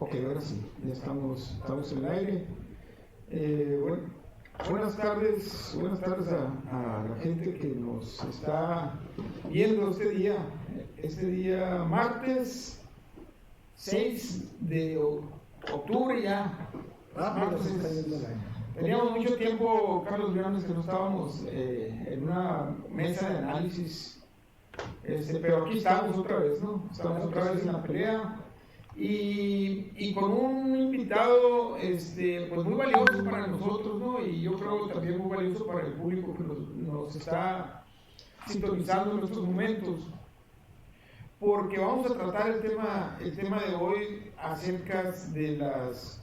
Ok, ahora sí, ya estamos en el aire. Bueno, buenas tardes a la gente que nos está viendo este día martes 6 de octubre ya. Teníamos mucho tiempo, Carlos Briones, que no estábamos en una mesa de análisis, pero aquí estamos otra vez, ¿no? Estamos otra vez en la pelea. Y con un invitado pues muy valioso para nosotros, ¿no? Y yo creo también muy valioso para el público que nos está sintonizando en estos momentos, porque vamos a tratar el tema de hoy acerca de las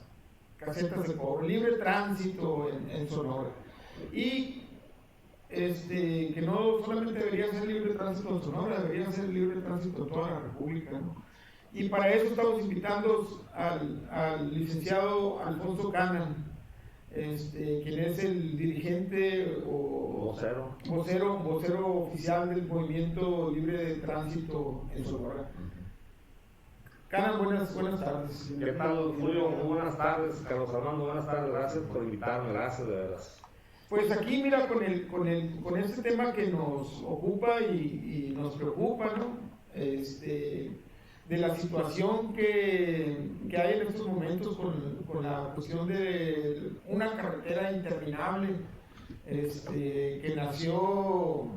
casetas de cobro, libre tránsito en Sonora. Y que no solamente debería ser libre tránsito en Sonora, debería ser libre tránsito en toda la República, ¿no? Y para eso estamos invitando al licenciado Alfonso Canan, quien es el dirigente o vocero oficial del Movimiento Libre de Tránsito en Sonora. Canan, buenas tardes. ¿Qué tal, Julio? Muy buenas tardes. Carlos Armando, buenas tardes. Gracias por invitarme, gracias de veras. Pues aquí, mira, con este tema que nos ocupa y nos preocupa, ¿no? De la situación que hay en estos momentos con la cuestión de una carretera interminable que nació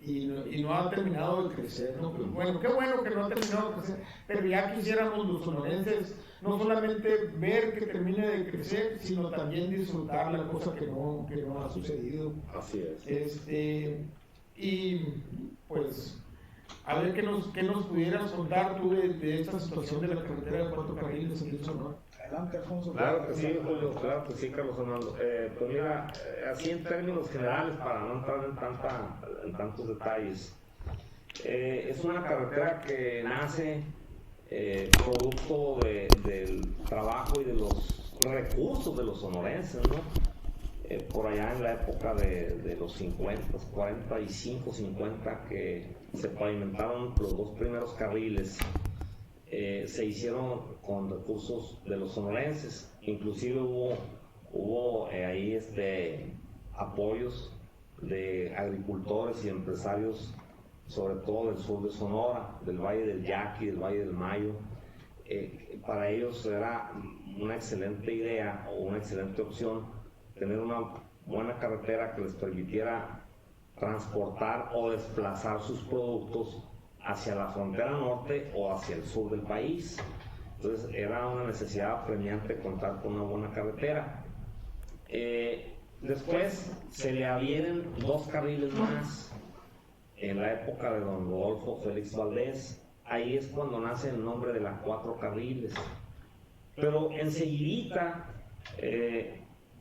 y no ha terminado de crecer, ¿no? Pues bueno, qué bueno que no ha terminado de crecer, pero ya quisiéramos los sonorenses no solamente ver que termine de crecer, sino también disfrutar la cosa que no ha sucedido. Así es. Y pues a ver qué nos pudieras contar tú de esta situación de la carretera de 4 carriles aquí en Sonora. Adelante, Alfonso. Claro que sí, Julio, claro que sí, Carlos Armando. Pues mira, así en términos generales, para no entrar en tantos detalles, es una carretera que nace producto del trabajo y de los recursos de los sonorenses, ¿no? Por allá en la época de los 50, 45, 50, que se pavimentaron los 2 primeros carriles, se hicieron con recursos de los sonorenses. Inclusive hubo ahí apoyos de agricultores y empresarios, sobre todo del sur de Sonora, del Valle del Yaqui, del Valle del Mayo. Para ellos era una excelente idea o una excelente opción tener una buena carretera que les permitiera transportar o desplazar sus productos hacia la frontera norte o hacia el sur del país. Entonces era una necesidad apremiante contar con una buena carretera. Después se le adhieren 2 carriles más en la época de don Rodolfo Félix Valdés. Ahí es cuando nace el nombre de las 4 carriles. Pero enseguidita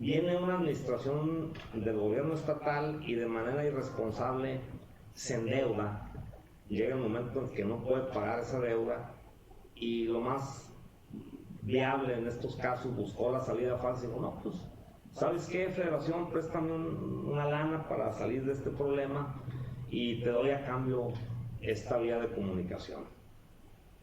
viene una administración del gobierno estatal y de manera irresponsable se endeuda. Llega el momento en que no puede pagar esa deuda y lo más viable en estos casos buscó la salida fácil. Dijo, no, pues, ¿sabes qué, Federación? Préstame una lana para salir de este problema y te doy a cambio esta vía de comunicación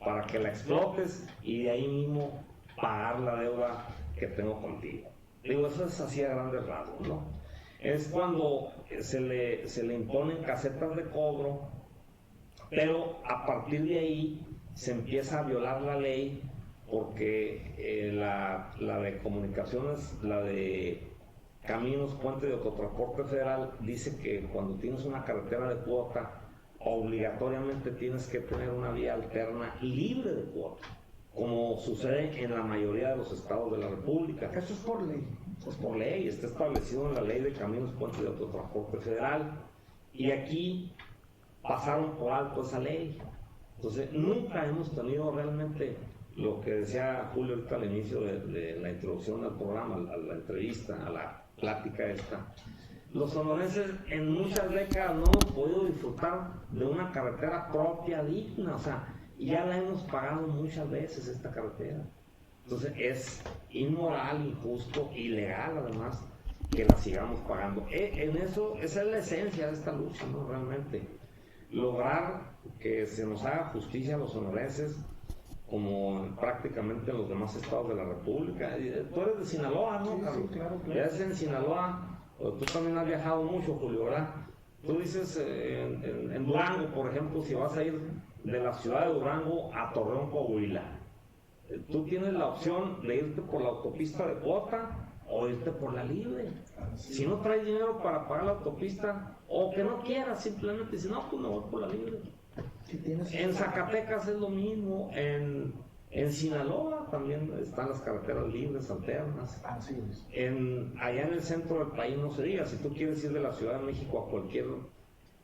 para que la explotes y de ahí mismo pagar la deuda que tengo contigo. Digo, eso es así a grandes rasgos, ¿no? Es cuando se le imponen casetas de cobro, pero a partir de ahí se empieza a violar la ley, porque la de comunicaciones, la de caminos, puente de autotransporte federal, dice que cuando tienes una carretera de cuota, obligatoriamente tienes que tener una vía alterna libre de cuota, como sucede en la mayoría de los estados de la República. Eso es por ley. Es por ley, está establecido en la ley de caminos, puentes de autotransporte federal, y aquí pasaron por alto esa ley. Entonces nunca hemos tenido realmente lo que decía Julio ahorita al inicio de la introducción al programa, a la entrevista, a la plática esta. Los sonorenses en muchas décadas no hemos podido disfrutar de una carretera propia digna, o sea, ya la hemos pagado muchas veces esta carretera. Entonces es inmoral, injusto, ilegal además que la sigamos pagando. En eso, esa es la esencia de esta lucha, ¿no? Realmente lograr que se nos haga justicia a los sonorenses como prácticamente en los demás estados de la República. Tú eres de Sinaloa, ¿no, Carlos? Sí, claro. Ya es en Sinaloa, tú también has viajado mucho, Julio, ¿verdad? Tú dices en Durango, por ejemplo, si vas a ir de la ciudad de Durango a Torreón, Coahuila, tú tienes la opción de irte por la autopista de cuota o irte por la libre. Si no traes dinero para pagar la autopista, o que no quieras, simplemente dices, no, pues me voy por la libre. En Zacatecas es lo mismo, en Sinaloa también están las carreteras libres, alternas. Así es. Allá en el centro del país no se diga, si tú quieres ir de la Ciudad de México a cualquier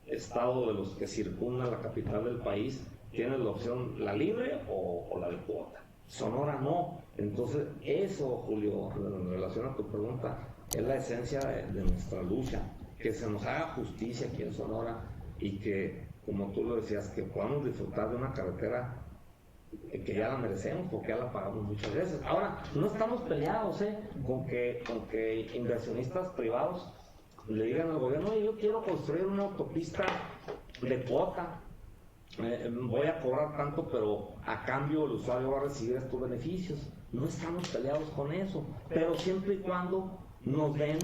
estado de los que circundan la capital del país, tienes la opción la libre o la de cuota. Sonora no. Entonces eso, Julio, en relación a tu pregunta, es la esencia de nuestra lucha, que se nos haga justicia aquí en Sonora y que, como tú lo decías, que podamos disfrutar de una carretera que ya la merecemos porque ya la pagamos muchas veces. Ahora, no estamos peleados con que inversionistas privados le digan al gobierno, oye, yo quiero construir una autopista de cuota, voy a cobrar tanto, pero a cambio el usuario va a recibir estos beneficios. No estamos peleados con eso, pero siempre y cuando nos den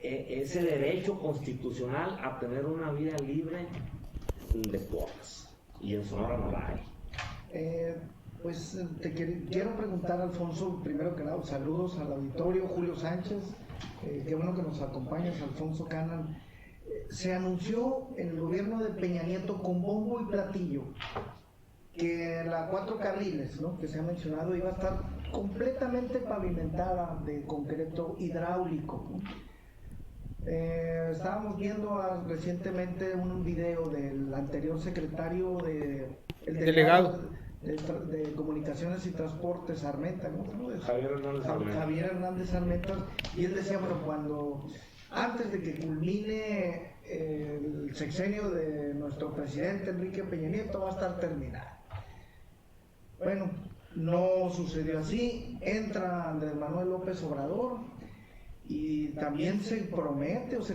ese derecho constitucional a tener una vida libre de cuotas, y en Sonora no la hay. Pues te quiero preguntar, Alfonso, primero que nada, saludos al auditorio, Julio Sánchez, qué bueno que nos acompañas, Alfonso Canal. Se anunció en el gobierno de Peña Nieto con bombo y platillo que la 4 carriles, ¿no?, que se ha mencionado, iba a estar completamente pavimentada de concreto hidráulico, ¿no? Estábamos viendo recientemente un video del anterior secretario el delegado de Comunicaciones y Transportes, Armenta, ¿no? Javier Hernández Armenta, y él decía, bueno, antes de que culmine el sexenio de nuestro presidente Enrique Peña Nieto va a estar terminado. Bueno, no sucedió así. Entra Andrés Manuel López Obrador y también se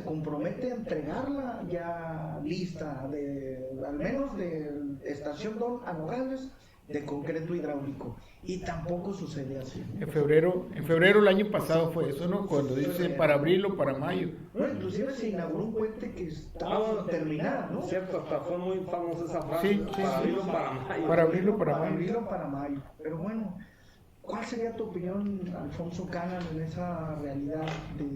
compromete a entregarla ya lista, al menos de Estación Don a Nogales, de concreto hidráulico, y tampoco sucede así. En febrero el año pasado fue eso, ¿no? Cuando dice para abril o para mayo. No, inclusive se inauguró un puente que estaba sin terminar, ¿no? Cierto, hasta fue muy famosa esa frase. Sí, para abril o para mayo. Para abril o para mayo. Abril o para mayo. Pero bueno, ¿cuál sería tu opinión, Alfonso Canal, en esa realidad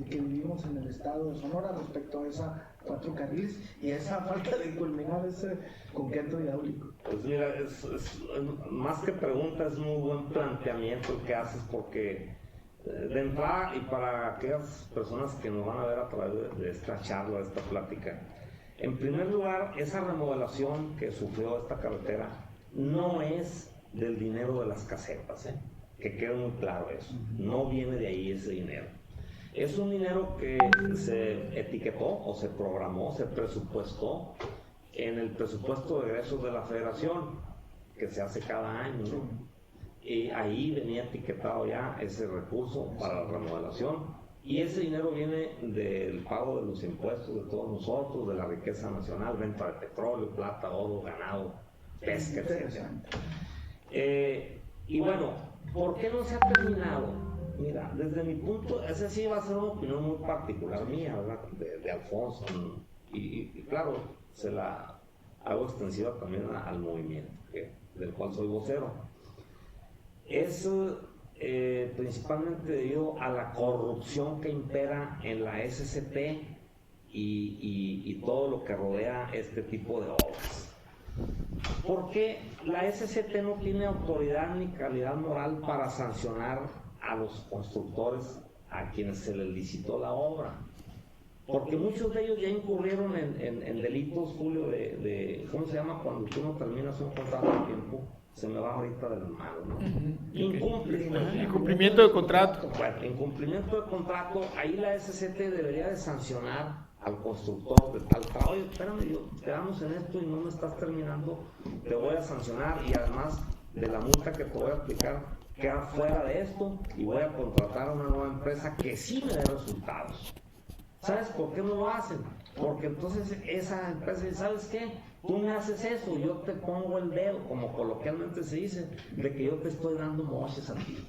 que vivimos en el estado de Sonora respecto a esa 4 carriles y a esa falta de culminar ese concreto hidráulico? Pues mira, más que pregunta, es muy buen planteamiento el que haces, porque de entrada, y para aquellas personas que nos van a ver a través de esta charla, de esta plática, en primer lugar, esa remodelación que sufrió esta carretera no es del dinero de las casetas, que quede muy claro eso, no viene de ahí ese dinero. Es un dinero que se etiquetó o se programó, se presupuestó en el presupuesto de egresos de la Federación, que se hace cada año, ¿no? Y ahí venía etiquetado ya ese recurso para la remodelación, y ese dinero viene del pago de los impuestos de todos nosotros, de la riqueza nacional, venta de petróleo, plata, oro, ganado, pesca, etc. Y bueno, ¿por qué no se ha terminado? Mira, desde mi punto, esa sí va a ser una opinión muy particular mía, ¿verdad? De Alfonso, y claro, se la hago extensiva también al movimiento, del cual soy vocero. Es principalmente debido a la corrupción que impera en la SCT y todo lo que rodea este tipo de obras. Porque la SCT no tiene autoridad ni calidad moral para sancionar a los constructores a quienes se les licitó la obra, porque muchos de ellos ya incurrieron en delitos, Julio, de ¿cómo se llama cuando tú no terminas un contrato a tiempo? Se me va ahorita de las manos, ¿no? Incumplimiento de contrato. Bueno, incumplimiento de contrato, ahí la SCT debería de sancionar al constructor de tal trabajo. Oye, espérame, quedamos en esto y no me estás terminando, te voy a sancionar, y además de la multa que te voy a aplicar, queda fuera de esto, y voy a contratar a una nueva empresa que sí me dé resultados. ¿Sabes por qué no lo hacen? Porque entonces esa empresa dice, ¿sabes qué? tú me haces eso, yo te pongo el dedo, como coloquialmente se dice, de que yo te estoy dando moches a ti.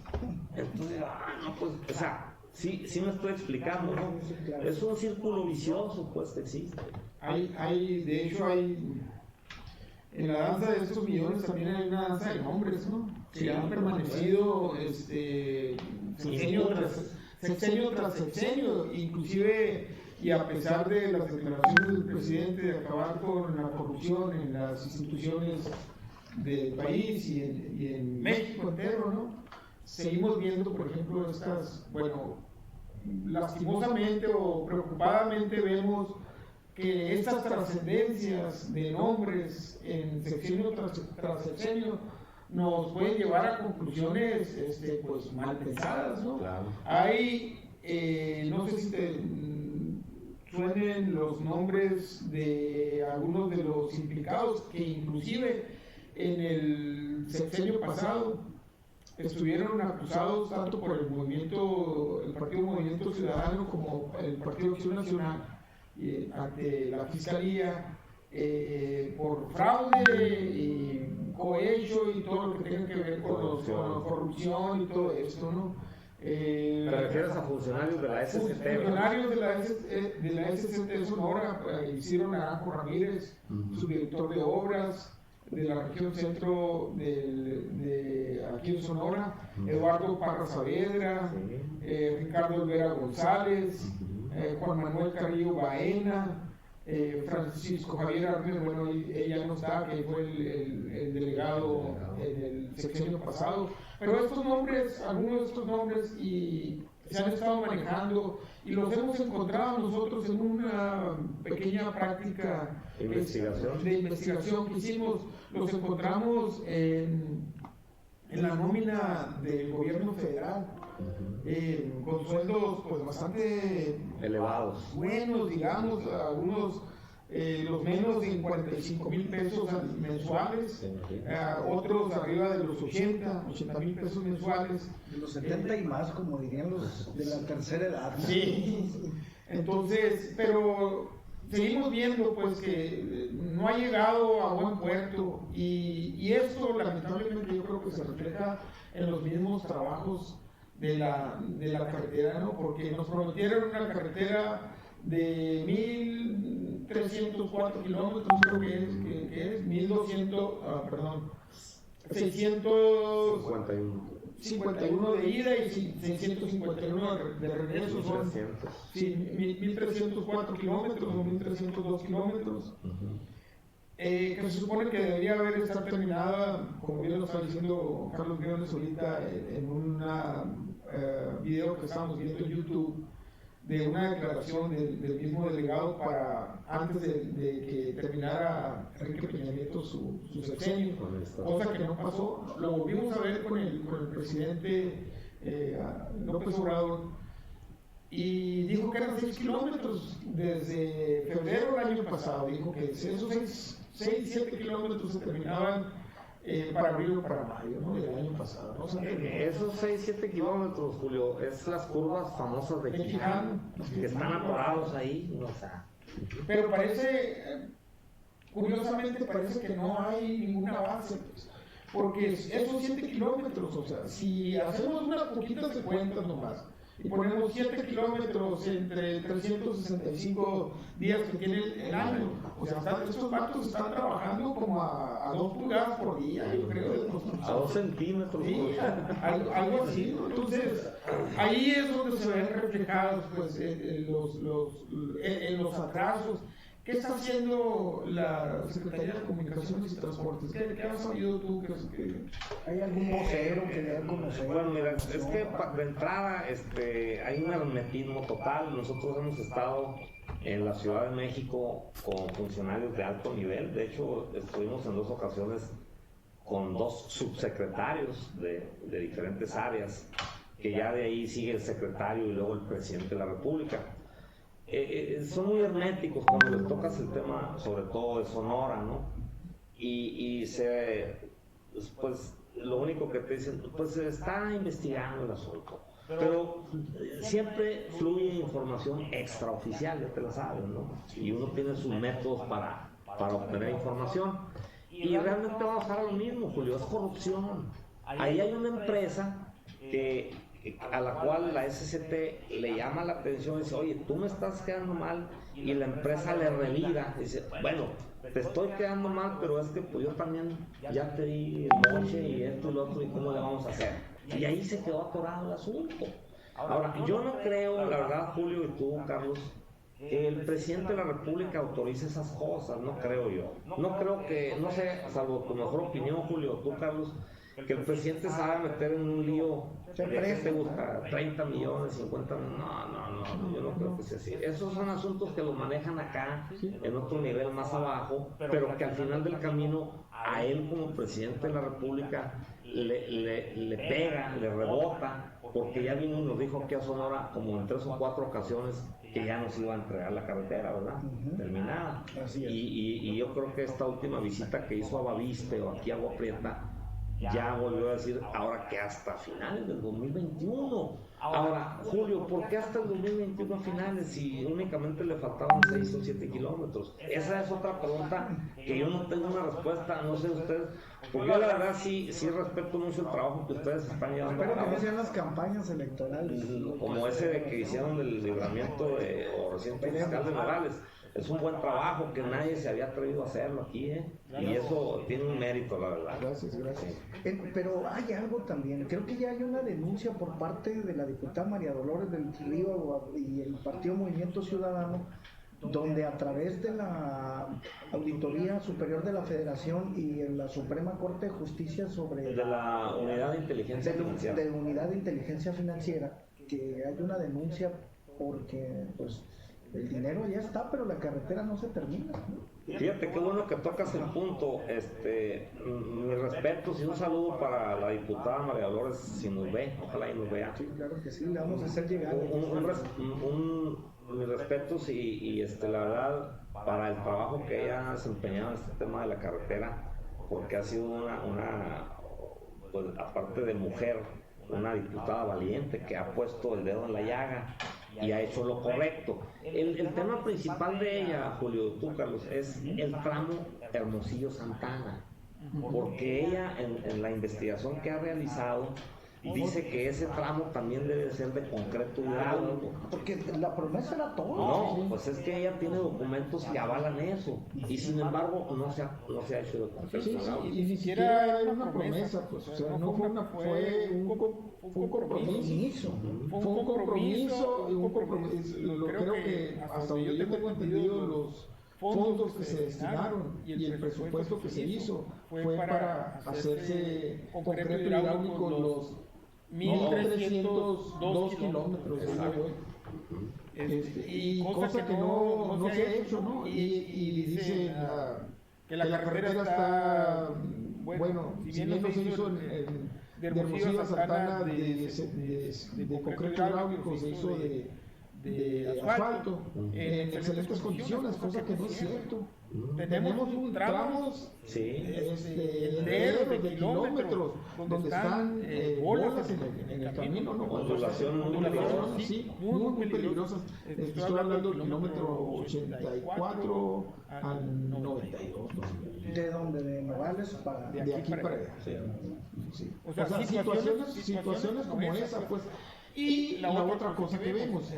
Entonces, no, pues, o sea, sí me estoy explicando, ¿no? Es un círculo vicioso, pues, que existe. De hecho, en la danza de estos millones también hay una danza de nombres, ¿no? Que han permanecido sexenio tras sexenio, inclusive, y a pesar de las declaraciones del presidente de acabar con la corrupción en las instituciones del país y en México entero, ¿no? Seguimos viendo, por ejemplo, lastimosamente o preocupadamente vemos que estas trascendencias de nombres en sexenio tras sexenio nos pueden llevar a conclusiones pues mal pensadas, ¿no? Claro. Hay, no sé si te suenen los nombres de algunos de los implicados que inclusive en el sexenio pasado estuvieron acusados tanto por el Partido Movimiento Ciudadano como el Partido Acción Nacional ante la Fiscalía por fraude y cohecho y todo lo que tenga que ver con la corrupción y todo esto, ¿no? ¿Te refieres a funcionarios de la SCT? Funcionarios de la SCT Sonora, Isidro Naranjo Ramírez, subdirector de obras de la región centro de aquí en Sonora, Eduardo Parra Saavedra, Ricardo Olvera González, Juan Manuel Carrillo Baena, Francisco Javier Armes, bueno, ella no está, que fue el delegado en el sexenio pasado, pero estos nombres, algunos de estos nombres y se han estado manejando y los hemos encontrado nosotros en una pequeña práctica de investigación que hicimos, los encontramos en la nómina del gobierno federal, con sueldos pues bastante elevados, buenos, digamos, algunos los menos de 45,000 pesos mensuales, otros arriba de los 80,000 pesos mensuales, de los 70 y más, como dirían los de la tercera edad. Sí, entonces, pero seguimos viendo pues que no ha llegado a buen puerto y esto lamentablemente yo creo que se refleja en los mismos trabajos de la carretera, ¿no? Porque nos prometieron una carretera de 1,304 kilómetros, creo que es 651 de ida y 651 de regreso, son 1,304 kilómetros o 1,302 kilómetros, que se supone que debería estar terminada, como bien lo está diciendo Carlos Briones ahorita, en un video que estábamos viendo en YouTube, de una declaración del mismo delegado para antes de que terminara Enrique Peña Nieto su sexenio, cosa que no pasó. Lo volvimos a ver con el presidente López Obrador y dijo que eran 6 kilómetros desde febrero del año pasado. Dijo que esos 6-7 kilómetros se terminaban para abril o para mayo, ¿no? Del año pasado, ¿no? Esos 6-7 kilómetros, Julio, es las curvas famosas de Quijano, que están atorados ahí, o sea. Pero curiosamente parece que no hay ninguna base, pues, porque esos 7 kilómetros, o sea, si hacemos unas poquitas de cuentas nomás, y ponemos 7 kilómetros entre 365 días que tiene el año, o sea, estos vatos están trabajando como a 2 pulgadas por día, yo creo, de construcción. A 2 centímetros. Sí, algo así, ¿no? Entonces, ahí es donde se ven reflejados pues, los atrasos. ¿Qué está haciendo la Secretaría de Comunicaciones y Transportes? ¿Qué has sabido tú? ¿Hay algún vocero que le conocer? Bueno, mira, es que de entrada hay un hermetismo total. Nosotros hemos estado en la Ciudad de México con funcionarios de alto nivel. De hecho, estuvimos en 2 ocasiones con 2 subsecretarios de diferentes áreas, que ya de ahí sigue el secretario y luego el presidente de la República. Son muy herméticos cuando les tocas el tema, sobre todo de Sonora, ¿no? Pues lo único que te dicen, pues se está investigando el asunto, pero siempre fluye información extraoficial, ya te la sabes, ¿no? Y uno tiene sus métodos para para obtener información. Y realmente va a pasar lo mismo, Julio, es corrupción. Ahí hay una empresa a la cual la SCT le llama la atención y dice, oye, tú me estás quedando mal, y la empresa le revida, dice, bueno, te estoy quedando mal, pero es que pues yo también ya te di el moche y esto y lo otro, y cómo le vamos a hacer. Y ahí se quedó atorado el asunto. Ahora, yo no creo, la verdad, Julio, y tú, Carlos, que el presidente de la República autorice esas cosas, no creo yo. No creo que, no sé, salvo tu mejor opinión, Julio, tú, Carlos, que el presidente se va a meter en un lío de que te gusta 30 millones, 50 millones, no, yo no creo que sea así. Esos son asuntos que los manejan acá, en otro nivel más abajo, pero que al final del camino a él como presidente de la República le pega, le rebota, porque ya vino y nos dijo aquí a Sonora como en 3 o 4 ocasiones que ya nos iba a entregar la carretera, ¿verdad? Terminada. Y yo creo que esta última visita que hizo a Baviste o aquí a Agua Prieta ya volvió a decir ahora que hasta finales del 2021. Ahora, Julio, ¿por qué hasta el 2021 a finales si únicamente le faltaban 6 o 7 kilómetros? Esa es otra pregunta que yo no tengo una respuesta, no sé ustedes, porque yo la verdad sí respeto mucho el trabajo que ustedes están llevando a cabo. Espero que no sean las campañas electorales. Como ese de que hicieron del libramiento o reciente fiscal de Morales. Es un buen trabajo que nadie se había atrevido a hacerlo aquí, y eso tiene un mérito, la verdad. Gracias. Pero hay algo también, creo que ya hay una denuncia por parte de la diputada María Dolores del Río y el Partido Movimiento Ciudadano, donde a través de la Auditoría Superior de la Federación y en la Suprema Corte de Justicia sobre... De la Unidad de Inteligencia Financiera. De Unidad de Inteligencia Financiera, que hay una denuncia porque, pues... el dinero ya está, pero la carretera no se termina, ¿no? Fíjate qué bueno que tocas el punto. Mis respetos y un saludo para la diputada María Dolores, si nos ve, ojalá y nos vea. Sí, claro que sí, le vamos a hacer llegar. Mis respetos y la verdad, para el trabajo que ella ha desempeñado en este tema de la carretera, porque ha sido pues, aparte de mujer, una diputada valiente que ha puesto el dedo en la llaga y ha hecho lo correcto. El tema principal de ella, Julio, tú, Carlos, es el tramo Hermosillo-Santana, porque ella en la investigación que ha realizado dice que ese tramo también debe ser de concreto hidráulico. Porque la promesa era todo. No, pues es que ella tiene documentos que avalan eso, y sin embargo no se ha hecho de concreto hidráulico. Y ni siquiera era una promesa, pues, o sea, no fue un compromiso. Fue un compromiso, creo que hasta donde yo tengo entendido, los fondos que se destinaron y el presupuesto que se hizo fue para hacerse concreto hidráulico los 1.302 kilómetros. Y cosa que no se ha hecho, ¿no? Y dice que la carretera está, bueno, si bien no se hizo de Hermosillo a Santana de concreto hidráulico, se hizo de asfalto en excelentes condiciones, cosa que no es cierto. Tenemos tramos enteros de kilómetros donde están bolas en el camino, ¿no? Ondulación muy peligrosas. Estoy hablando del kilómetro 84 al 92. ¿De dónde? ¿De Nogales para de aquí para allá? Sí. O sea, situaciones como esa, pues. Y la otra cosa que vemos,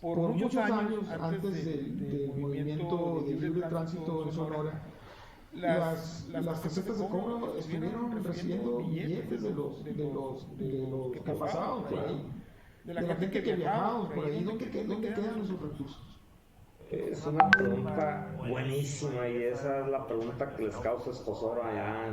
por muchos años antes del movimiento de libre tránsito en Sonora, las casetas de cobro estuvieron recibiendo billetes de los que pasaban por ahí, de la gente que viajaba por ahí. ¿Dónde quedan esos recursos? Es una pregunta buenísima, y esa es la pregunta que les causa escozor allá,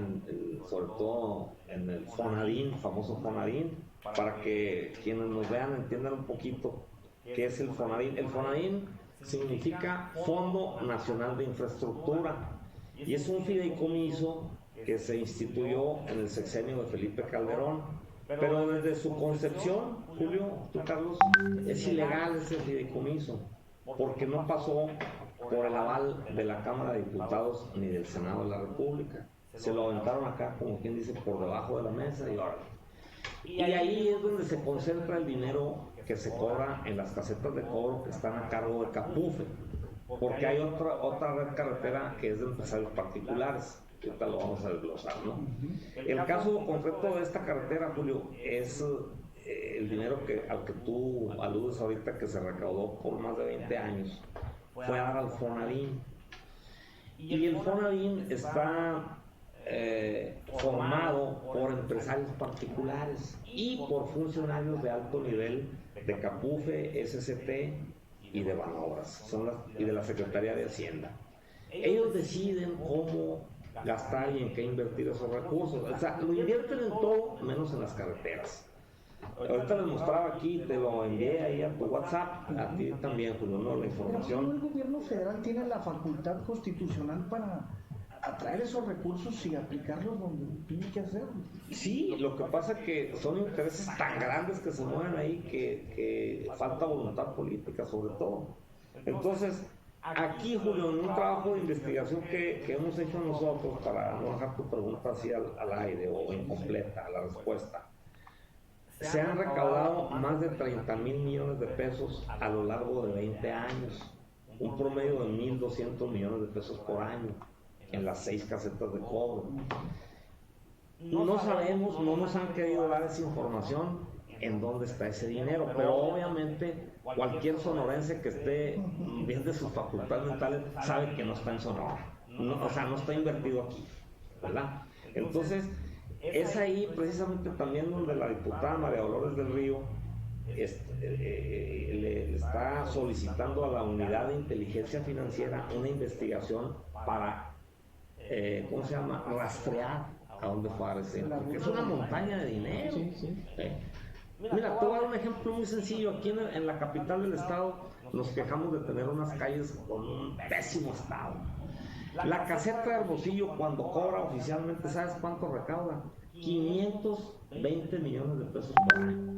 sobre todo en el Fonadín, famoso Fonadín, para que quienes nos vean entiendan un poquito qué es el Fonadín. El Fonadín significa Fondo Nacional de Infraestructura, y es un fideicomiso que se instituyó en el sexenio de Felipe Calderón, pero desde su concepción, Julio, tú, Carlos, es ilegal ese fideicomiso, porque no pasó por el aval de la Cámara de Diputados ni del Senado de la República. Se lo aventaron acá, como quien dice, por debajo de la mesa, y ahí es donde se concentra el dinero que se cobra en las casetas de cobro que están a cargo de Capufe. porque hay otra red carretera que es de empresarios particulares. Ahorita lo vamos a desglosar, ¿no? El caso concreto de esta carretera, Julio, es el dinero al que tú aludes ahorita, que se recaudó por más de 20 años, fue a dar al Fonavin. Y el Fonavin está formado por empresarios particulares y por funcionarios de alto nivel de Capufe, SCT y de Banobras, y de la Secretaría de Hacienda. Ellos deciden cómo gastar y en qué invertir esos recursos. O sea, lo invierten en todo menos en las carreteras. Ahorita les mostraba aquí, te lo envié ahí a tu WhatsApp, a ti también, Julio, ¿no? La información. El gobierno federal tiene la facultad constitucional para atraer esos recursos y aplicarlos donde tiene que hacerlo. Sí, lo que pasa es que son intereses tan grandes que se mueven ahí que falta voluntad política, sobre todo. Entonces, aquí, Julio, en un trabajo de investigación que hemos hecho nosotros, para no dejar tu pregunta así al aire o incompleta la respuesta, se han recaudado más de 30,000 millones de pesos a lo largo de 20 años, un promedio de 1,200 millones de pesos por año en las 6 casetas de cobro. No sabemos, no nos han querido dar esa información en dónde está ese dinero, pero obviamente cualquier sonorense que esté bien de sus facultades mentales sabe que no está en Sonora, o sea, no está invertido aquí, ¿verdad? Entonces, es ahí precisamente también donde la diputada María Dolores del Río le está solicitando a la Unidad de Inteligencia Financiera una investigación para, ¿cómo se llama?, rastrear a dónde fue a ese, porque es una montaña de dinero. Mira, te voy a dar un ejemplo muy sencillo. Aquí en la capital del estado nos quejamos de tener unas calles con un pésimo estado. La caseta de Hermosillo, cuando cobra oficialmente, ¿sabes cuánto recauda? 520 millones de pesos por año.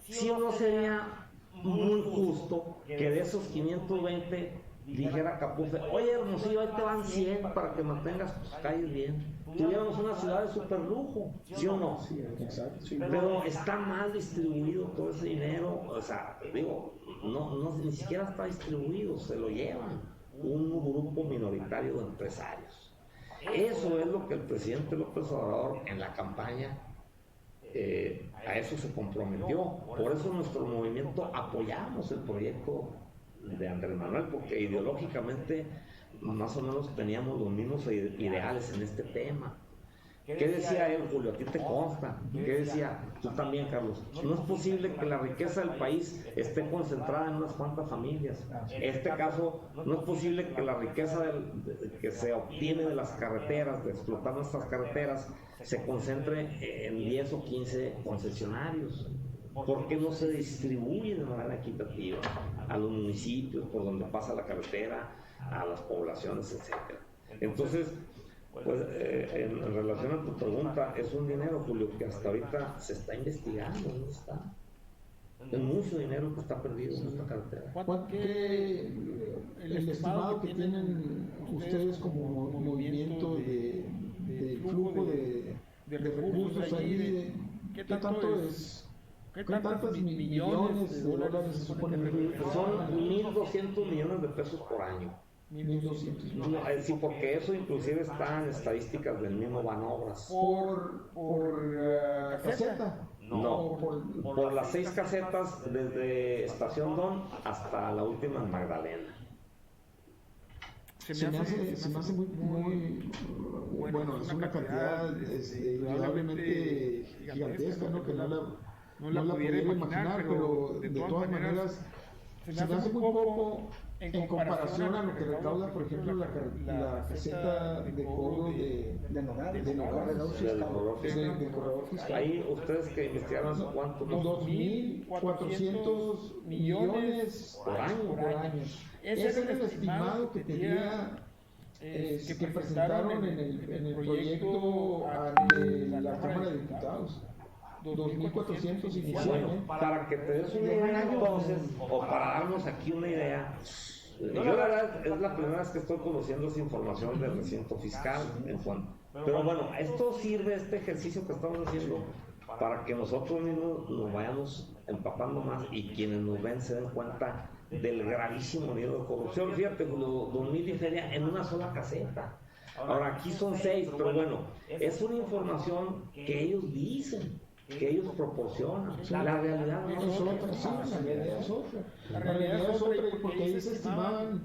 Si no sería muy justo que de esos 520 dijera Capufe, oye Hermosillo, ahí te van 100 para que mantengas tus calles bien. Tuviéramos una ciudad de super lujo, ¿sí o no? Sí, exacto. Sí. Pero está mal distribuido todo ese dinero, o sea, digo, ni siquiera está distribuido, se lo llevan un grupo minoritario de empresarios. Eso es lo que el presidente López Obrador en la campaña a eso se comprometió. Por eso nuestro movimiento apoyamos el proyecto de Andrés Manuel, porque ideológicamente más o menos teníamos los mismos ideales en este tema. ¿Qué decía él, Julio? A ti te consta. ¿Qué decía? Tú también, Carlos. No es posible que la riqueza del país esté concentrada en unas cuantas familias. En este caso, no es posible que la riqueza que se obtiene de las carreteras, de explotar nuestras carreteras, se concentre en 10 o 15 concesionarios. ¿Por qué no se distribuye de manera equitativa a los municipios por donde pasa la carretera, a las poblaciones, etcétera? Entonces, pues en relación a tu pregunta, es un dinero, Julio, que hasta ahorita se está investigando dónde está. Es mucho dinero que está perdido en esta carretera. El estimado que tienen ustedes como movimiento de flujo de recursos ahí, ¿qué tanto es? ¿Qué tantos millones de dólares se supone? Son 1,200 millones de pesos por año. 1,200 millones. Sí, porque eso inclusive está en estadísticas del mismo Banobras. ¿Por caseta? No, por las 6 casetas desde Estación Don hasta la última en Magdalena. Se me hace muy bueno, es una cantidad indudablemente gigantesca, ¿no? Que no la pudiera imaginar, pero de todas maneras se me hace muy poco en comparación a lo que recauda, por ejemplo, la caseta de cobro de corredor fiscal. Ahí ustedes que investigaron cuánto, 2,400 millones por año. Ese es el estimado que tenía que presentaron en el proyecto ante la Cámara de Diputados. 2,400 inicialmente. Para que te des una idea entonces, o para darnos aquí una idea, yo la verdad es la primera vez que estoy conociendo esa información del recinto fiscal en cuanto. Pero bueno, esto sirve, este ejercicio que estamos haciendo, para que nosotros mismos nos vayamos empapando más y quienes nos ven se den cuenta del gravísimo nivel de corrupción. Fíjate, 2,000 y feria en una sola caseta. Ahora aquí son 6, pero bueno, es una información que ellos dicen, que ellos proporcionan. La realidad no es otra. Sí, la realidad es otra. La realidad es otra porque ellos estimaban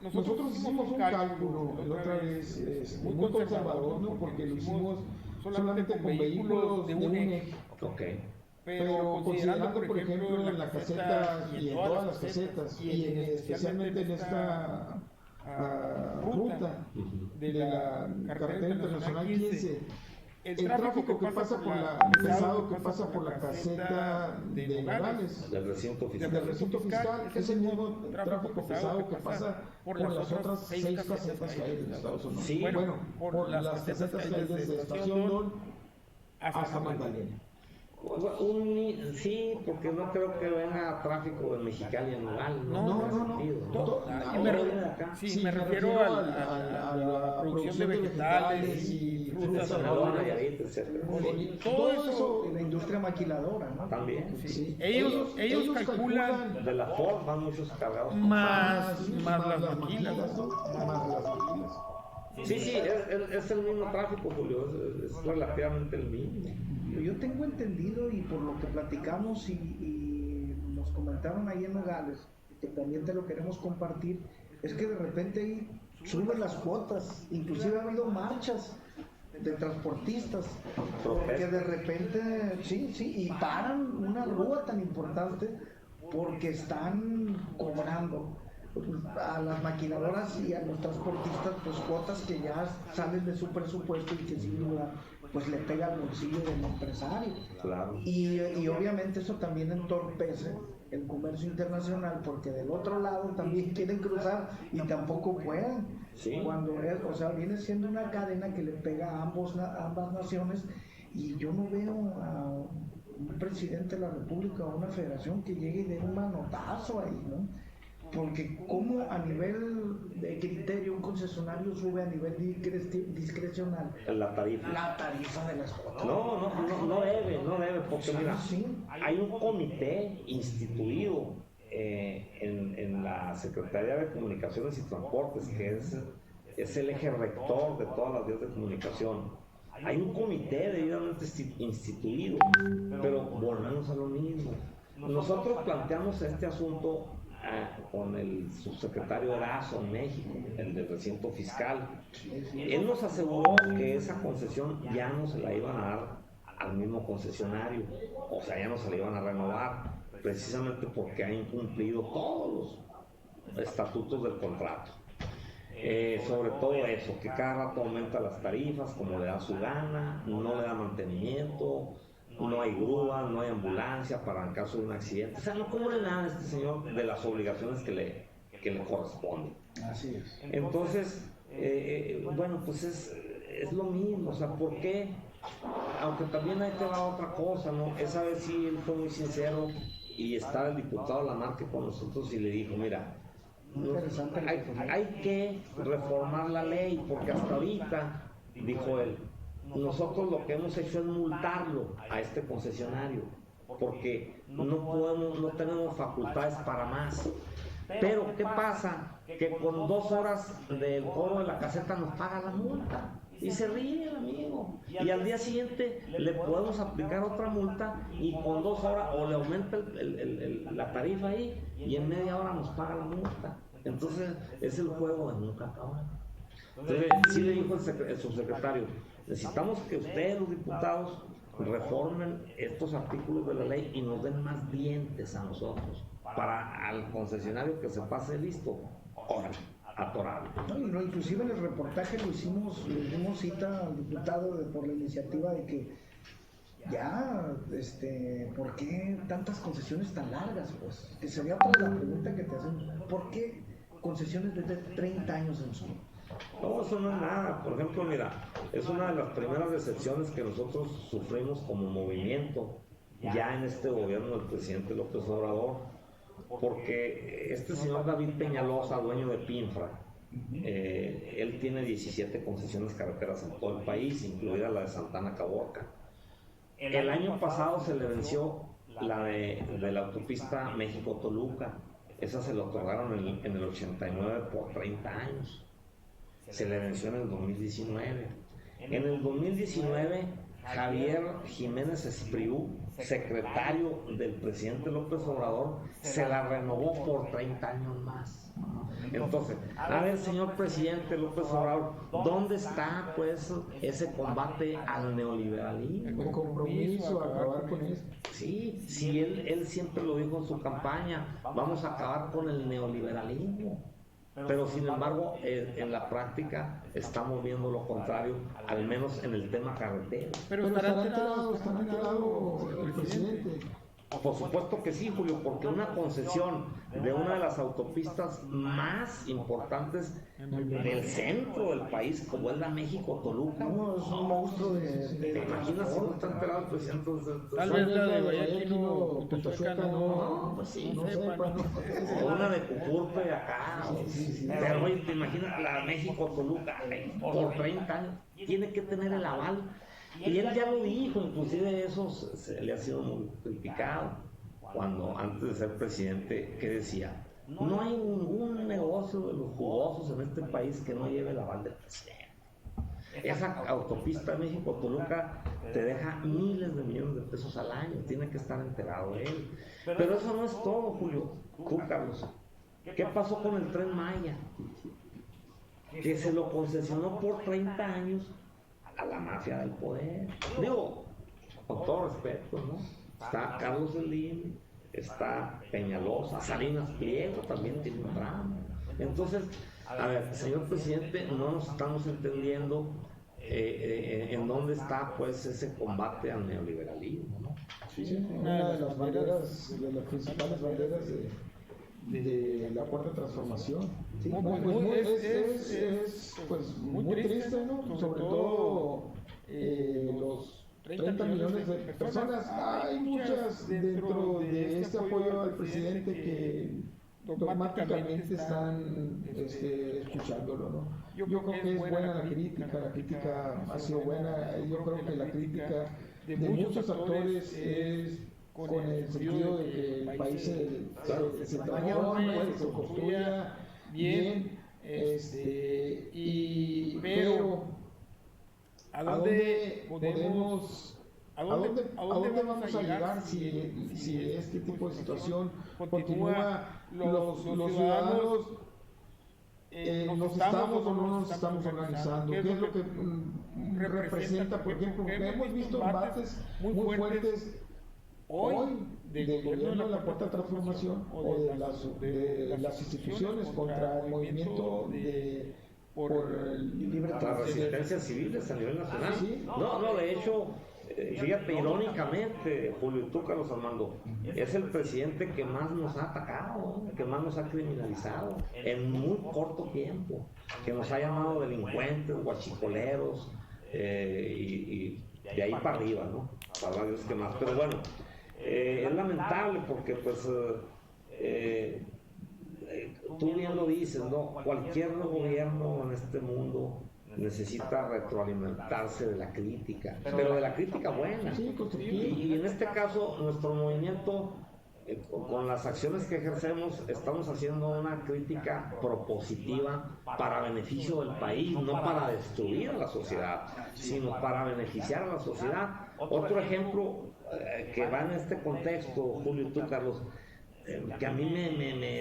nosotros hicimos un cálculo la otra vez muy conservador, ¿no? Porque lo hicimos solamente con vehículos de un eje. Okay. Pero considerando, por ejemplo, en la caseta y en todas las casetas, y especialmente en esta ruta de la carretera internacional 15, el tráfico que pasa por la caseta de Nogales, del recinto fiscal, es el mismo tráfico pesado que pasa por las otras 6 casetas que hay en Estados Unidos. Sí, bueno, por las casetas que hay desde Estación Don hasta Magdalena. Sí, porque no creo que venga tráfico de Mexicali en Nogales. No. Me refiero a la producción de vegetales y frutas, todo eso en la industria maquiladora, ¿no? También. Sí. Ellos calculan de la Ford van muchos cargados más las maquilas, ¿no? Más las maquilas. Sí, es el mismo tráfico, Julio, es relativamente el mismo. Yo tengo entendido, y por lo que platicamos y nos comentaron ahí en Nogales, que también te lo queremos compartir, es que de repente ahí suben las cuotas, inclusive ha habido marchas de transportistas, porque de repente, y paran una grúa tan importante porque están cobrando a las maquiladoras y a los transportistas pues cuotas que ya salen de su presupuesto y que sin duda pues le pega al bolsillo del empresario. Claro. Y obviamente eso también entorpece el comercio internacional, porque del otro lado también quieren cruzar y tampoco pueden. Sí. Cuando viene siendo una cadena que le pega a ambas naciones, y yo no veo a un presidente de la República o una federación que llegue y dé un manotazo ahí, ¿no? Porque como a nivel de criterio un concesionario sube a nivel discrecional la tarifa de las cuotas. No debe, porque mira, hay un comité instituido en la Secretaría de Comunicaciones y Transportes, que es el eje rector de todas las vías de comunicación. Hay un comité debidamente instituido, pero volvemos a lo mismo. Nosotros planteamos este asunto con el subsecretario Erazo en México, el del recinto fiscal. Él nos aseguró que esa concesión ya no se la iban a dar al mismo concesionario, o sea, ya no se la iban a renovar, precisamente porque ha incumplido todos los estatutos del contrato. Sobre todo eso, que cada rato aumenta las tarifas como le da su gana, no le da mantenimiento, no hay grúa, no hay ambulancia para en caso de un accidente. O sea, no cubre nada este señor de las obligaciones que le corresponden. Así es. Entonces, bueno, pues es lo mismo. O sea, ¿por qué? Aunque también hay que dar otra cosa, ¿no? Esa vez sí él fue muy sincero y estaba el diputado Lamarque con nosotros y le dijo, mira, hay que reformar la ley, porque hasta ahorita, dijo él, nosotros lo que hemos hecho es multarlo a este concesionario, porque no tenemos facultades para más. Pero ¿qué pasa? Que con 2 horas del cobro de la caseta nos paga la multa. Y se ríe el amigo. Y al día siguiente le podemos aplicar otra multa y con 2 horas o le aumenta la tarifa ahí y en media hora nos paga la multa. Entonces es el juego de nunca acabar. Entonces sí le dijo el subsecretario, necesitamos que ustedes los diputados reformen estos artículos de la ley y nos den más dientes a nosotros para al concesionario que se pase listo, órale, atorado. No, inclusive en el reportaje le dimos cita al diputado por la iniciativa de que ya, ¿por qué tantas concesiones tan largas? Pues, que sería otra la pregunta que te hacen, ¿por qué concesiones desde 30 años en su? No, eso no es nada. Por ejemplo, mira, es una de las primeras decepciones que nosotros sufrimos como movimiento ya en este gobierno del presidente López Obrador, porque este señor David Peñalosa, dueño de Pinfra, él tiene 17 concesiones carreteras en todo el país, incluida la de Santana Caborca. El año pasado se le venció la de la autopista México-Toluca. Esa se le otorgaron en el 89 por 30 años. Se le venció en el 2019. En el 2019, Javier Jiménez Espriu, secretario del presidente López Obrador, se la renovó por 30 años más. Entonces, a ver, señor presidente López Obrador, ¿dónde está pues ese combate al neoliberalismo? El compromiso a acabar con eso. Sí, sí, él siempre lo dijo en su campaña, vamos a acabar con el neoliberalismo. Pero sin embargo, en la práctica estamos viendo lo contrario, al menos en el tema carretero. Pero estará enterado el presidente. Por supuesto que sí, Julio, porque una concesión de una de las autopistas más importantes del centro del país, como es la México-Toluca, No, es un monstruo ¿te imaginas si no está enterado el presidente? Tal vez la de Guayaquil o Totochueca no, pues sí, no sepan. o una de Cucurpe acá. Pero oye, te imaginas la México-Toluca por 30 años, tiene que tener el aval. Y él ya lo dijo, inclusive eso se le ha sido muy criticado cuando antes de ser presidente, que decía, no hay ningún negocio de los jugosos en este país que no lleve el aval del presidente. Esa autopista México-Toluca te deja miles de millones de pesos al año, tiene que estar enterado él. Pero eso no es todo, Julio, tú, Carlos. ¿Qué pasó con el Tren Maya? Que se lo concesionó por 30 años a la mafia del poder. Digo, con todo respeto, ¿no? Está Carlos Slim, está Peñalosa, Salinas Pliego también tiene un drama. Entonces, a ver, señor presidente, no nos estamos entendiendo en dónde está pues ese combate al neoliberalismo, ¿no? Sí, una de las banderas, de las principales banderas de la cuarta transformación. Sí, pues muy triste, ¿no? Sobre todo los 30 millones de personas. Hay muchas dentro de este apoyo al presidente que dogmáticamente están escuchándolo, ¿no? Yo creo que es buena la crítica ha sido buena. Yo creo que la crítica de muchos actores es con el sentido de que el país se transforme, se construya bien, pero ¿a dónde vamos a llegar si este tipo de situación continúa? Los ciudadanos nos estamos o no nos estamos organizando. ¿Qué es lo que representa, por ejemplo? Porque hemos visto embates muy fuertes hoy del gobierno de la cuarta transformación o de las instituciones contra el movimiento por las resistencias civiles a nivel nacional. Sí. No, de hecho, fíjate, irónicamente, Julio, tú, Carlos Armando, es el presidente que más nos ha atacado, que más nos ha criminalizado en muy corto tiempo, que nos ha llamado delincuentes, guachicoleros, y de ahí para arriba, ¿no? Para Dios que más. Pero bueno, es lamentable porque pues tú bien lo dices, ¿no? Cualquier gobierno en este mundo necesita retroalimentarse de la crítica, pero de la crítica buena. Y en este caso, nuestro movimiento, con las acciones que ejercemos, estamos haciendo una crítica propositiva para beneficio del país, no para destruir a la sociedad, sino para beneficiar a la sociedad. Otro ejemplo que va en este contexto, Julio y tú, Carlos, que a mí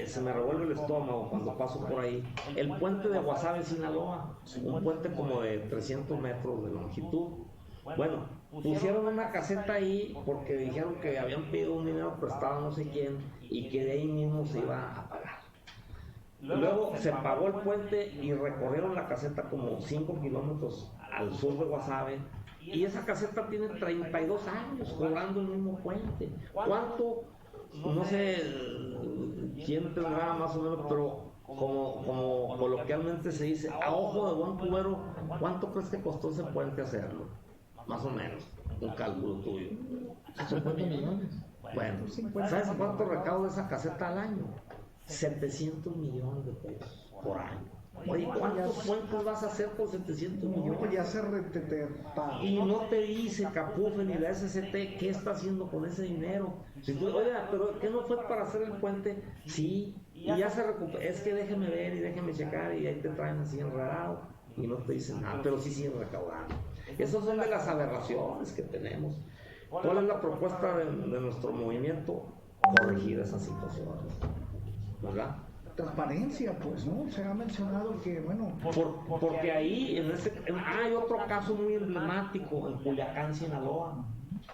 se me revuelve el estómago cuando paso por ahí, el puente de Guasave, Sinaloa, un puente como de 300 metros de longitud. Bueno, pusieron una caseta ahí porque dijeron que habían pedido un dinero prestado a no sé quién y que de ahí mismo se iba a pagar. Luego se pagó el puente y recorrieron la caseta como 5 kilómetros al sur de Guasave, y esa caseta tiene 32 años cobrando el mismo puente. ¿Cuánto? No sé quién tendrá más o menos, pero como coloquialmente se dice, a ojo de buen cubero, ¿cuánto crees que costó ese puente hacerlo? Más o menos, un cálculo tuyo. 50 millones. Bueno, ¿sabes cuánto recauda esa caseta al año? 700 millones de pesos por año. Oye, ¿cuántos puentes vas a hacer por 700 millones? Ya se y no te dice Capufe ni la SCT qué está haciendo con ese dinero. Si tú, oiga, pero ¿qué no fue para hacer el puente? Sí, y ya se recupera. Es que déjeme ver y déjeme checar, y ahí te traen así enredado y no te dicen nada, pero sí siguen recaudando. Esas son de las aberraciones que tenemos. ¿Cuál es la propuesta de nuestro movimiento? Corregir esas situaciones, ¿verdad? Transparencia, pues, ¿no? Se ha mencionado que, bueno... Porque ahí, hay otro caso muy emblemático en Culiacán, Sinaloa.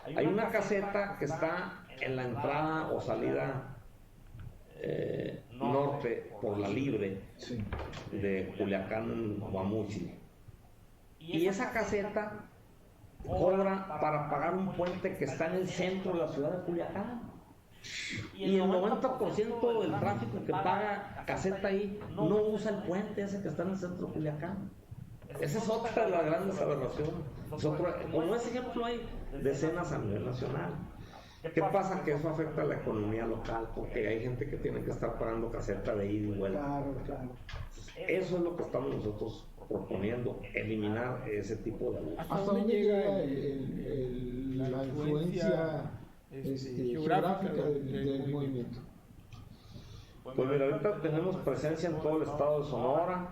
Hay una caseta que está en la entrada o salida norte por la Libre de Culiacán, Guamuchi. Y esa caseta cobra para pagar un puente que está en el centro de la ciudad de Culiacán. Y el 90% del tráfico que paga caseta ahí no usa el puente ese que está en el centro de Culiacán. Esa es otra de las grandes aberraciones. Como ese ejemplo hay decenas a nivel nacional. ¿Qué pasa? Que eso afecta a la economía local, porque hay gente que tiene que estar pagando caseta de ida y vuelta. Claro. Eso es lo que estamos nosotros proponiendo, eliminar ese tipo de abusos. ¿Hasta dónde llega la influencia geográfica del movimiento? Pues mira, ahorita tenemos presencia en todo el estado de Sonora.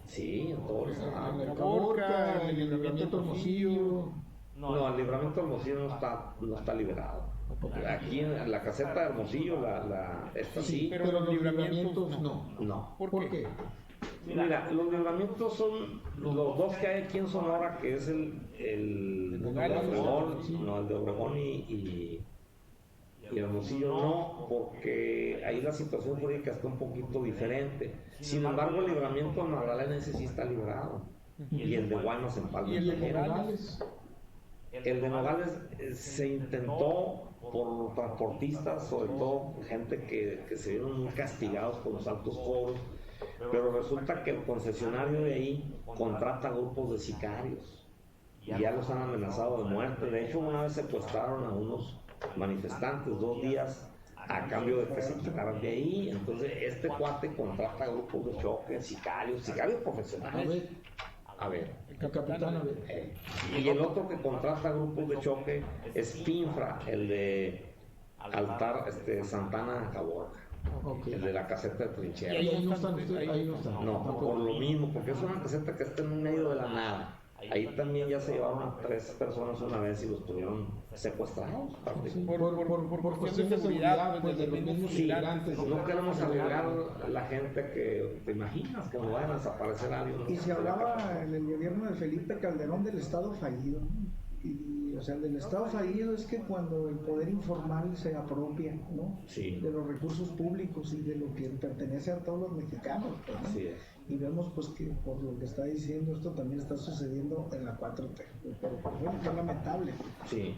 Sí, en todo el estado. En el Caborca, en el Libramiento Hermosillo. No, el Libramiento Hermosillo no está liberado. Aquí en la caseta de Hermosillo, esta sí. Pero los libramientos no. No. ¿Por qué? Mira, los libramientos son los dos que hay aquí en Sonora, que es el de Obregón y Hermosillo no, porque ahí la situación jurídica está un poquito diferente. Sin embargo, el libramiento en Magdalena ese sí está liberado, y el de Guaymas en Palma. ¿Y el de Nogales? El de Nogales se intentó por transportistas, sobre todo gente que se vieron muy castigados por los altos cobros, pero resulta que el concesionario de ahí contrata grupos de sicarios y ya los han amenazado de muerte. De hecho, una vez secuestraron a unos manifestantes 2 días a cambio de que se quitaran de ahí. Entonces este cuate contrata grupos de choque, sicarios profesionales. A ver. El capitán, a ver. Y el otro que contrata grupos de choque es Pinfra, el de Altar Santana Caborca. Okay. El de la caseta de trinchera. ¿Y ahí no están? No, por lo mismo, porque es una caseta que está en medio de la nada. Ahí también ya se llevaron a 3 personas una vez y los tuvieron secuestrados. Sí, por cuestión de seguridad, pues de los mismos migrantes. No queremos arriesgar a la gente que, ¿te imaginas que nos vayan a desaparecer alguien? Y se hablaba en el gobierno de Felipe Calderón del Estado fallido. Y, o sea, del Estado fallido es que cuando el poder informal se apropia, ¿no? Sí. De los recursos públicos y de lo que pertenece a todos los mexicanos, pues, ¿no? Así es. Y vemos pues que por lo que está diciendo esto también está sucediendo en la 4T, pero bueno, es lamentable. Sí.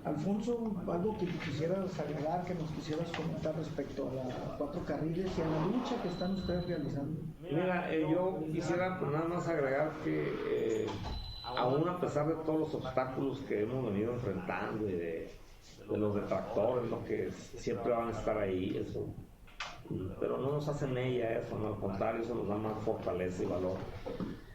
Alfonso, algo que quisieras agregar, que nos quisieras comentar respecto a las 4 carriles y a la lucha que están ustedes realizando. Mira, yo quisiera nada más agregar que aún a pesar de todos los obstáculos que hemos venido enfrentando y de los detractores, lo que siempre van a estar ahí, eso, pero no nos hace mella eso, no, al contrario, eso nos da más fortaleza y valor.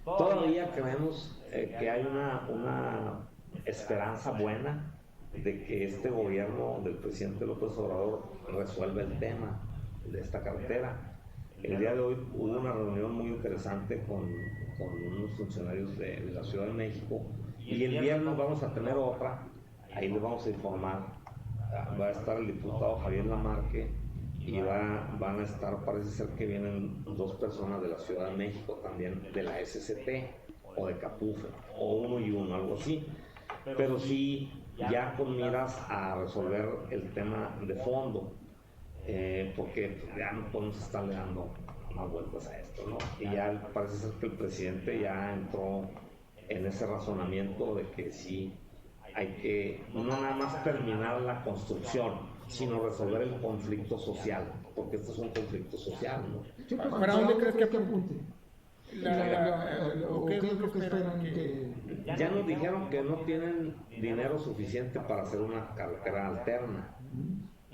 Todavía creemos que hay una esperanza buena de que este gobierno del presidente López Obrador resuelva el tema de esta carretera. El día de hoy hubo una reunión muy interesante con unos funcionarios de la Ciudad de México, y el viernes vamos a tener otra, ahí les vamos a informar. Va a estar el diputado Javier Lamarque y van a estar, parece ser que vienen 2 personas de la Ciudad de México también, de la SCT o de Capufe, o uno y uno, algo así, pero sí ya con miras a resolver el tema de fondo, porque ya no podemos estarle dando más vueltas a esto, ¿no? Y ya parece ser que el presidente ya entró en ese razonamiento de que sí hay que no nada más terminar la construcción, sino resolver el conflicto social, porque esto es un conflicto social, ¿no? ¿Para dónde crees que apunte? ¿O qué es lo que esperan que...? Ya nos dijeron que no tienen dinero suficiente para hacer una carretera alterna,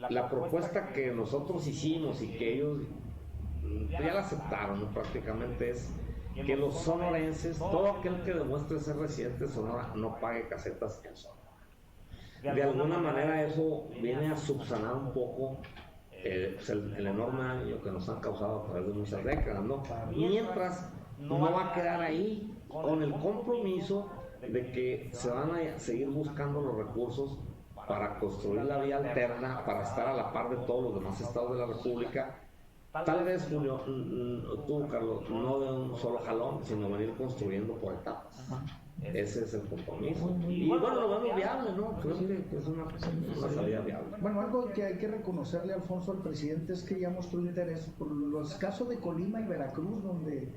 la propuesta que nosotros hicimos y que ellos ya la aceptaron, ¿no? Prácticamente es que los sonorenses, todo aquel que demuestre ser residente de Sonora, no pague casetas en Sonora. De alguna manera eso viene a subsanar un poco el enorme daño que nos han causado a través de muchas décadas, ¿no? Mientras no va a quedar ahí con el compromiso de que se van a seguir buscando los recursos para construir la vía alterna, para estar a la par de todos los demás estados de la República. Tal vez, Julio, tú, Carlos, no de un solo jalón, sino venir construyendo por etapas. Ese es el compromiso. Y bueno, lo vemos viable, ¿no? Creo que es una salida viable. Bueno, algo que hay que reconocerle, Alfonso, al presidente, es que ya mostró interés por los casos de Colima y Veracruz, donde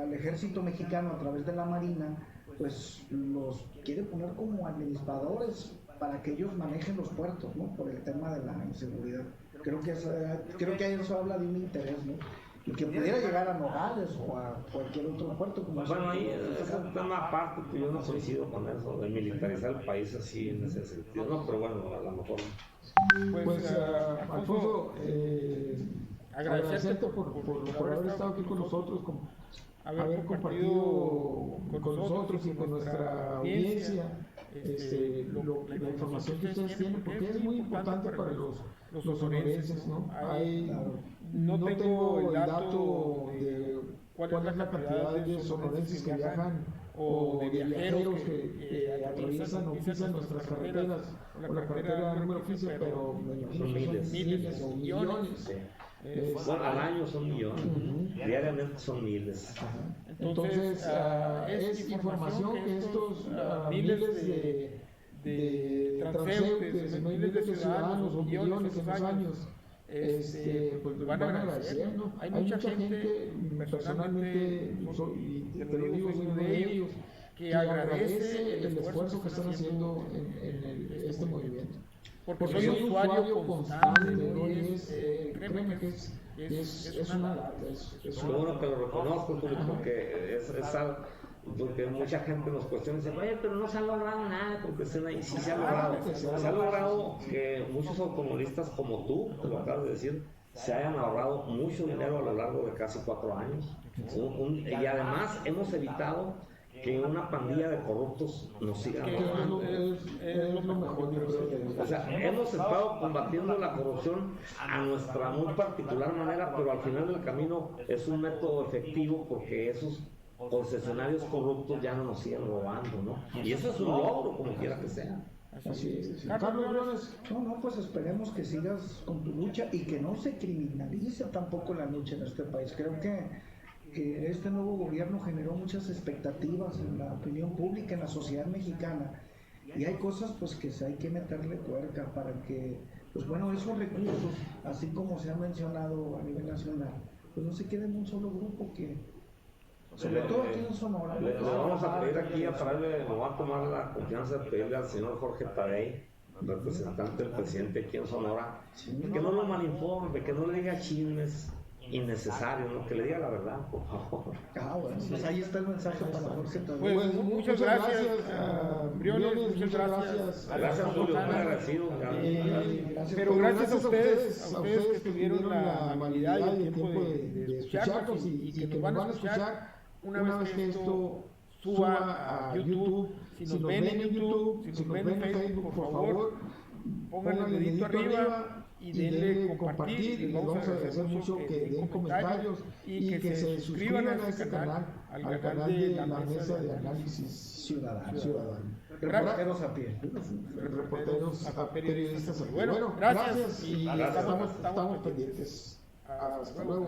al ejército mexicano, a través de la Marina, pues los quiere poner como administradores para que ellos manejen los puertos, ¿no? Por el tema de la inseguridad. Creo que eso habla de un interés, ¿no? Y que pudiera llegar a Nogales o a cualquier otro puerto. Como bueno, ahí es un tema aparte, que yo no coincido con eso, de militarizar el país así en ese sentido, ¿no? Pero bueno, a lo mejor. Pues, Alfonso, agradecerte por haber estado aquí con nosotros, haber compartido con nosotros y con nuestra audiencia la información que ustedes tienen, porque es muy importante para los sonorenses, ¿no? No tengo el dato de cuál es la cantidad de sonorenses que viajan o de viajeros que atraviesan o pisan nuestras carreteras o la carretera número 15, pero son miles o millones. Bueno, al año son millones, diariamente son miles. Entonces, es información que estos miles de transeúntes, miles de ciudadanos o millones en los años, pues van a agradecer, ¿no? Hay mucha gente, personalmente, y te lo digo, soy uno de ellos, que agradece el esfuerzo que están haciendo en este movimiento. Porque soy un usuario constante, ¿no? Y créeme que es una lata. Seguro que lo reconozco, porque es algo. Porque mucha gente nos cuestiona y dice, oye, pero no se ha logrado nada, porque estén ahí. Sí se ha logrado. Se ha logrado que muchos automovilistas como tú, te lo acabas de decir, se hayan ahorrado mucho dinero a lo largo de casi 4 años. Y además hemos evitado que una pandilla de corruptos nos siga robando. Es lo mejor, yo creo. O sea, hemos estado combatiendo la corrupción a nuestra muy particular manera, pero al final del camino es un método efectivo porque esos concesionarios corruptos ya no nos siguen robando, ¿no? Y eso es un logro, como quiera que sea. Así es. Carlos Briones. No, pues esperemos que sigas con tu lucha y que no se criminalice tampoco la lucha en este país. Creo que este nuevo gobierno generó muchas expectativas en la opinión pública, en la sociedad mexicana, y hay cosas pues que hay que meterle tuerca para que, pues bueno, esos recursos, así como se ha mencionado a nivel nacional, pues no se quede en un solo grupo que, sobre todo aquí en Sonora. Le vamos a pedir aquí, me voy a tomar la confianza de pedirle al señor Jorge Tadei, representante del presidente aquí en Sonora, que no lo malinforme, que no le diga chismes innecesario, ¿no? Que le diga la verdad, por favor. Bueno, pues ahí está el mensaje para Jorge Tadei. Pues muchas gracias, Briones, muchas gracias. Gracias, Julio, muy agradecido. Pero gracias a ustedes que tuvieron la amabilidad y el tiempo de escucharnos y que nos van a escuchar una vez que esto suba a YouTube. Si nos ven en YouTube, si nos ven en Facebook, por favor, pónganle el dedito arriba y denle compartir, y les vamos a agradecer mucho que den comentarios y que se suscriban a este canal, al canal de la Mesa de Análisis Ciudadano. Reporteros a pie. Reporteros a periodistas a pie. Bueno, gracias y estamos pendientes. Hasta luego.